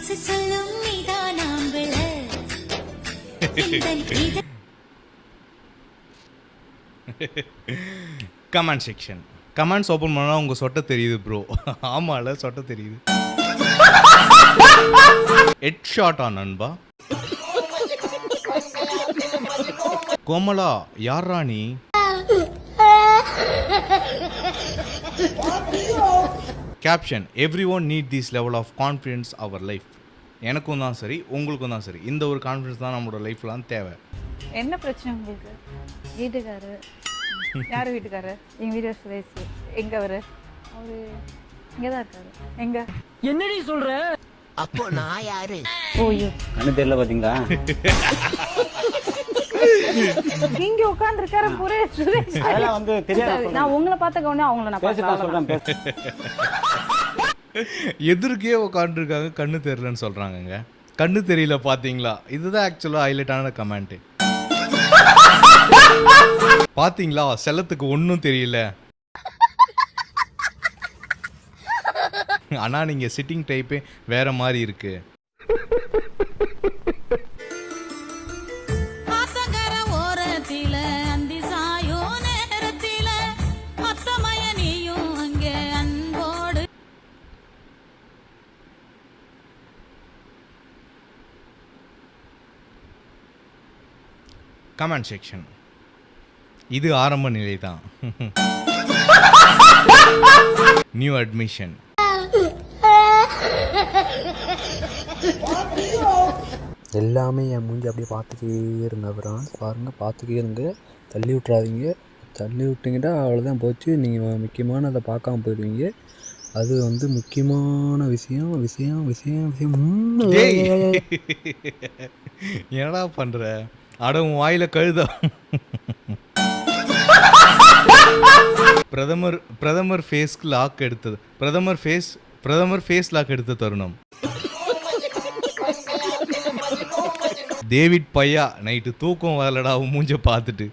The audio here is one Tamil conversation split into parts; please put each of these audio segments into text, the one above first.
மனசு சொல்லும் நீதான் ஆம்பள கமெண்ட் செக்ஷன். கமெண்ட்ஸ் ஓப்பன் பண்ணால் உங்கள் சொட்டை தெரியுது ப்ரோ. ஆமாம்ல, சொட்டை தெரியுது. ஹெட் ஷாட்டா நண்பா? கோமலா யாரா நீ? Caption: everyone need this level of confidence our life. எனக்கும் தான் சரி, உங்களுக்கும் தான் சரி. இந்த ஒரு கான்ஃபிடன்ஸ் தான் நம்மளோட லைஃப்லாம் தேவை. என்ன பிரச்சனை உங்களுக்கு? வீட்டுக்காரு யார் வீட்டுக்காரு? எங்கள் வீடு சுரேஷ். எங்கே அவர்? அவரு இங்கே தான் இருக்காரு. எங்க? என்னடி சொல்ற? அப்போ நான் யாரு? ஓய்யோ, கண்ணு தெரியல பாத்தீங்களா? இங்க உட்கார்ந்து இருக்காரு சுரேஷ். அதெல்லாம் வந்து தெரியாது. நான் உங்களை பார்த்த கவனே அவங்கள நான் சொல்றேன். எதிர்க்கே உட்காந்துருக்காங்க, கண்ணு தெரியலன்னு சொல்றாங்கங்க. கண்ணு தெரியல பாத்தீங்களா? இதுதான் ஆக்சுவலா ஹைலைட்டான கமெண்ட். பாத்தீங்களா, செல்லத்துக்கு ஒன்னும் தெரியல. ஆனா நீங்க சிட்டிங் டைப்பே வேற மாதிரி இருக்கு. Comment section. இது ஆரம்ப நிலை தான். New admission. எல்லாமே என் மூஞ்சி அப்படியே பார்த்துக்கே இருங்க. அப்புறம் பாருங்கள், பார்த்துக்கே இருங்க, தள்ளி விட்றாதீங்க. தள்ளி விட்டிங்கன்னா அவ்வளோதான் போச்சு. நீங்கள் முக்கியமானதை பார்க்காம போயிடுவீங்க. அது வந்து முக்கியமான விஷயம் விஷயம் விஷயம் விஷயம். என்னடா பண்ற? அடவும் வாயில கழுத. பிரதமர் ஃபேஸ்க்கு லாக் எடுத்தது. பிரதமர் ஃபேஸ் லாக் எடுத்த தருணம். டேவிட் பையா நைட்டு தூக்கம் வரலடா மூஞ்ச பார்த்துட்டு.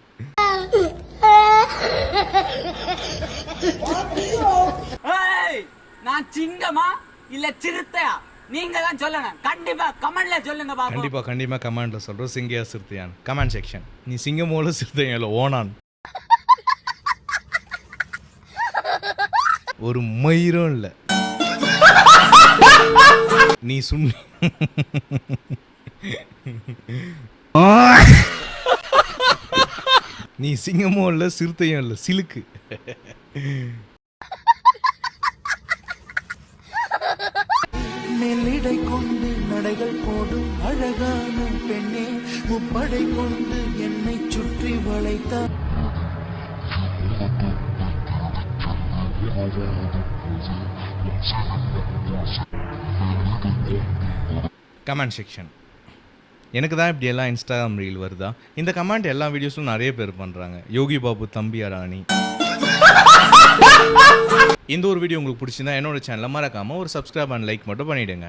நான் சிங்கமா இல்ல சிறுத்தையா? நீங்க தான் சொல்லணும். கண்டிப்பா கமெண்ட்ல சொல்லுங்க பாப்போம். கண்டிப்பா கமெண்ட்ல சொல்றோம். சிங்கையா சிறுத்தையான்? Comment section. நீ சிங்கமோல சிறுத்தையால ஓனான்? ஒரு மயிரும் இல்ல. நீ சுண்ணி. நீ சிங்கமோ இல்ல, சிறுத்தையும் இல்ல, சிலுக்கு. மெல்லிடை கொண்டு நடைகள் போடும் அழகான பெண்ணே, முப்படை கொண்டு என்னை சுற்றி வளைத்தார். Comment section. எனக்கு தான் இப்படி எல்லாம் இன்ஸ்டாகிராம் ரீல் வருதா? இந்த கமெண்ட் எல்லா வீடியோஸும் நிறைய பேர் பண்ணுறாங்க. யோகி பாபு தம்பி அராணி. இந்த ஒரு வீடியோ உங்களுக்கு பிடிச்சிருந்தா என்னோட சேனலை மறக்காமல் ஒரு சப்ஸ்கிரைப் அண்ட் லைக் மட்டும் பண்ணிவிடுங்க.